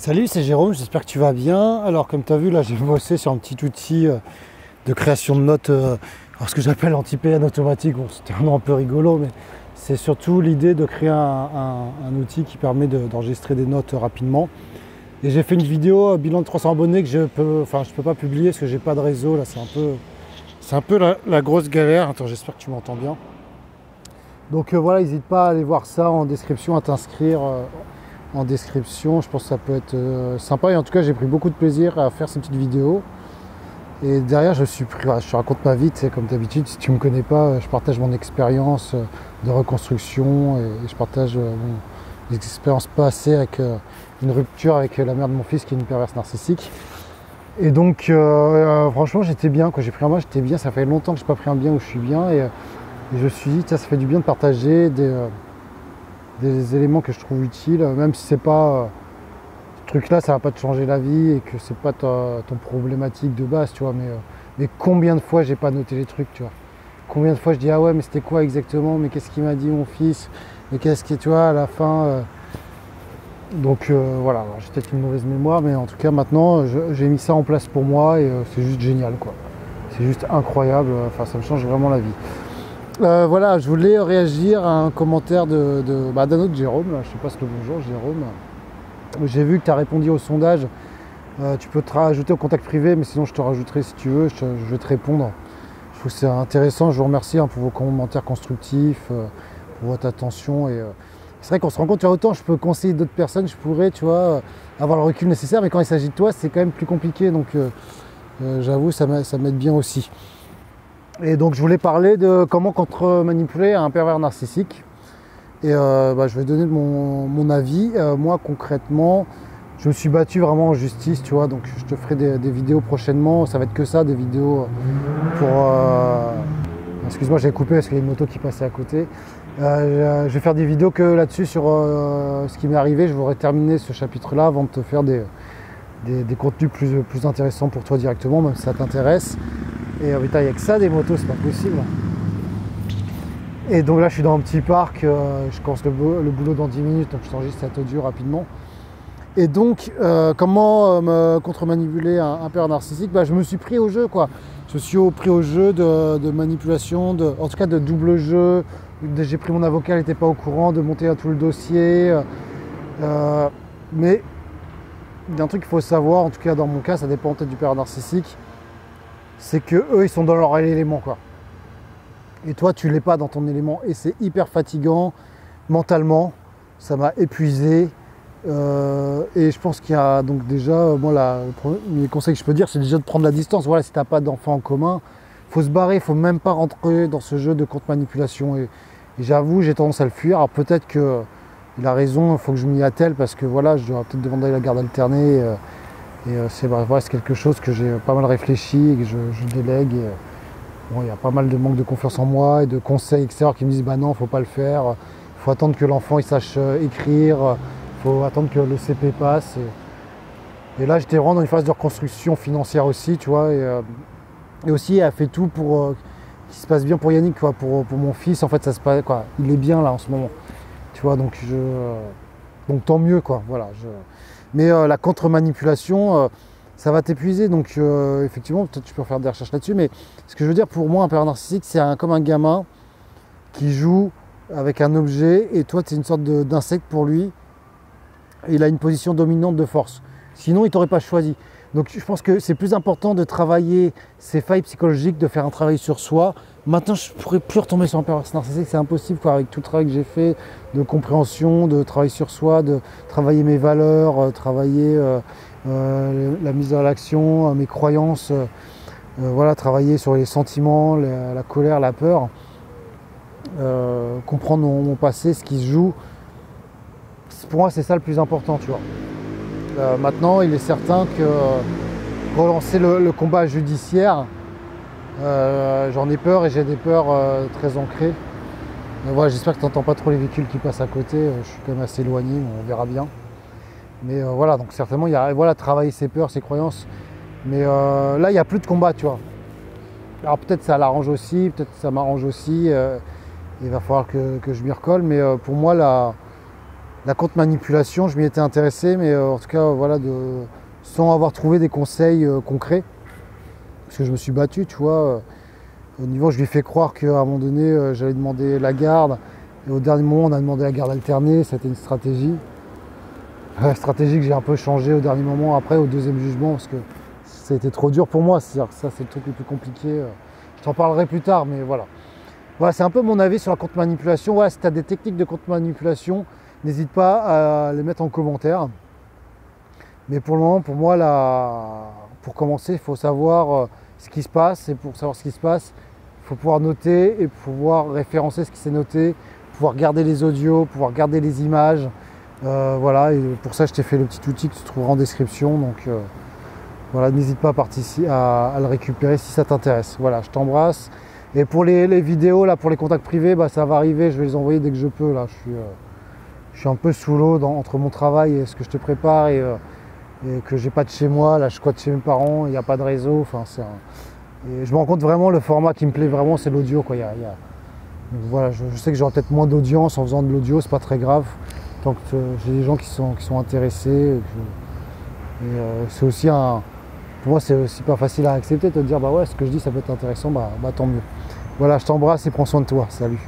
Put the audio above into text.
Salut, c'est Jérôme, j'espère que tu vas bien. Alors comme tu as vu là, j'ai bossé sur un petit outil de création de notes, alors ce que j'appelle anti-PN automatique. Bon, c'était un nom un peu rigolo, mais c'est surtout l'idée de créer un outil qui permet d'enregistrer des notes rapidement. Et j'ai fait une vidéo bilan de 300 abonnés que je peux pas publier parce que j'ai pas de réseau là, c'est un peu la grosse galère. Attends, j'espère que tu m'entends bien. Donc voilà, n'hésite pas à aller voir ça en description, à t'inscrire en description. Je pense que ça peut être sympa. Et en tout cas, j'ai pris beaucoup de plaisir à faire ces petites vidéos. Et derrière, je te raconte ma vie, tu sais, comme d'habitude. Si tu ne me connais pas, je partage mon expérience de reconstruction et je partage mes expériences passées avec une rupture avec la mère de mon fils qui est une perverse narcissique. Et donc, franchement, j'étais bien. Quand j'ai pris un mois, j'étais bien. Ça fait longtemps que je n'ai pas pris un bien où je suis bien. Et je me suis dit, ça fait du bien de partager des éléments que je trouve utiles, même si c'est pas ce truc-là, ça va pas te changer la vie et que c'est pas ton problématique de base, tu vois. Mais combien de fois j'ai pas noté les trucs, tu vois. Combien de fois je dis ah ouais, mais c'était quoi exactement, mais qu'est-ce qu'il m'a dit mon fils, mais qu'est-ce qui, tu vois, à la fin. Donc voilà, j'ai peut-être une mauvaise mémoire, mais en tout cas maintenant j'ai mis ça en place pour moi et c'est juste génial, quoi. C'est juste incroyable. Enfin, ça me change vraiment la vie. Voilà, je voulais réagir à un commentaire d'un autre Jérôme, là, je te passe le bonjour Jérôme. J'ai vu que tu as répondu au sondage, tu peux te rajouter au contact privé, mais sinon je te rajouterai si tu veux, je vais te répondre. Je trouve que c'est intéressant, je vous remercie pour vos commentaires constructifs, pour votre attention. C'est vrai qu'on se rend compte, tu vois, autant je peux conseiller d'autres personnes, je pourrais, tu vois, avoir le recul nécessaire, mais quand il s'agit de toi, c'est quand même plus compliqué, donc j'avoue, ça m'aide bien aussi. Et donc je voulais parler de comment contre-manipuler un pervers narcissique. Et je vais donner mon avis. Moi concrètement, je me suis battu vraiment en justice, tu vois. Donc je te ferai des vidéos prochainement. Ça va être que ça, des vidéos pour... Excuse-moi, j'ai coupé parce qu'il y a une moto qui passait à côté. Je vais faire des vidéos que là-dessus sur ce qui m'est arrivé. Je voudrais terminer ce chapitre-là avant de te faire des contenus plus intéressants pour toi directement, même si ça t'intéresse. Et putain, il n'y a que ça des motos, c'est pas possible. Et donc là je suis dans un petit parc, je commence le boulot dans 10 minutes, donc je t'enregistre cet audio rapidement. Et donc comment me contre-manipuler un pervers narcissique, je me suis pris au jeu, quoi. Je me suis pris au jeu de manipulation, en tout cas de double jeu. J'ai pris mon avocat, il n'était pas au courant, de monter à tout le dossier. Mais il y a un truc qu'il faut savoir, en tout cas dans mon cas, ça dépend peut-être du pervers narcissique, c'est que eux ils sont dans leur élément, quoi. Et toi tu l'es pas dans ton élément et c'est hyper fatigant mentalement, ça m'a épuisé. Et je pense qu'il y a donc déjà, moi le premier conseil que je peux dire, c'est déjà de prendre la distance. Voilà, si tu n'as pas d'enfant en commun, faut se barrer, faut même pas rentrer dans ce jeu de contre-manipulation. Et j'avoue, j'ai tendance à le fuir. Alors peut-être qu'il a raison, il faut que je m'y attelle parce que voilà, je dois peut-être demander la garde alternée. C'est quelque chose que j'ai pas mal réfléchi et que je délègue. Bon, il y a pas mal de manque de confiance en moi et de conseils extérieurs qui me disent bah non, faut pas le faire, il faut attendre que l'enfant il sache écrire, il faut attendre que le CP passe. Et là j'étais vraiment dans une phase de reconstruction financière aussi, tu vois, et aussi elle a fait tout pour qu'il se passe bien pour Yannick, quoi, pour mon fils. En fait ça se passe, quoi, il est bien là en ce moment, tu vois, donc tant mieux, quoi, voilà. Mais la contre-manipulation, ça va t'épuiser, donc effectivement, peut-être tu peux faire des recherches là-dessus, mais ce que je veux dire, pour moi, un pervers narcissique, c'est comme un gamin qui joue avec un objet, et toi, tu es une sorte d'insecte pour lui, et il a une position dominante de force. Sinon, il ne t'aurait pas choisi. Donc je pense que c'est plus important de travailler ses failles psychologiques, de faire un travail sur soi. Maintenant, je ne pourrais plus retomber sur un pervers narcissique, c'est impossible, quoi, avec tout le travail que j'ai fait de compréhension, de travail sur soi, de travailler mes valeurs, travailler la mise à l'action, mes croyances, voilà, travailler sur les sentiments, la colère, la peur, comprendre mon passé, ce qui se joue. Pour moi, c'est ça le plus important, tu vois. Maintenant, il est certain que relancer le combat judiciaire, j'en ai peur et j'ai des peurs très ancrées. Voilà, j'espère que tu n'entends pas trop les véhicules qui passent à côté, je suis quand même assez éloigné, on verra bien. Mais voilà, donc certainement, il y a travailler ses peurs, ses croyances. Mais là, il n'y a plus de combat, tu vois. Alors peut-être ça l'arrange aussi, peut-être ça m'arrange aussi. Il va falloir que je m'y recolle. Mais pour moi, La compte manipulation, je m'y étais intéressé, mais en tout cas, voilà, sans avoir trouvé des conseils concrets. Parce que je me suis battu, tu vois. Au niveau, je lui ai fait croire qu'à un moment donné, j'allais demander la garde. Et au dernier moment, on a demandé la garde alternée. C'était une stratégie. Stratégie que j'ai un peu changée au dernier moment, après, au deuxième jugement, parce que ça a été trop dur pour moi. C'est-à-dire que ça, c'est le truc le plus compliqué. Je t'en parlerai plus tard, mais voilà. Voilà, c'est un peu mon avis sur la compte manipulation. Ouais, si tu as des techniques de compte manipulation, n'hésite pas à les mettre en commentaire. Mais pour le moment, pour moi, pour commencer, il faut savoir ce qui se passe. Et pour savoir ce qui se passe, il faut pouvoir noter et pouvoir référencer ce qui s'est noté, pouvoir garder les audios, pouvoir garder les images. Voilà, et pour ça, je t'ai fait le petit outil que tu trouveras en description. Donc voilà, n'hésite pas à le récupérer si ça t'intéresse. Voilà, je t'embrasse. Et pour les vidéos, là, pour les contacts privés, bah, ça va arriver. Je vais les envoyer dès que je peux. Là, je suis un peu sous l'eau entre mon travail et ce que je te prépare et que j'ai pas de chez moi. Là, je squatte chez mes parents. Il n'y a pas de réseau. Enfin, et je me rends compte vraiment, le format qui me plaît vraiment, c'est l'audio, quoi. Voilà, je sais que j'aurai peut-être moins d'audience en faisant de l'audio. C'est pas très grave. Tant que j'ai des gens qui sont intéressés. C'est aussi pour moi, c'est aussi pas facile à accepter de te dire, bah ouais, ce que je dis, ça peut être intéressant, bah tant mieux. Voilà, je t'embrasse et prends soin de toi. Salut.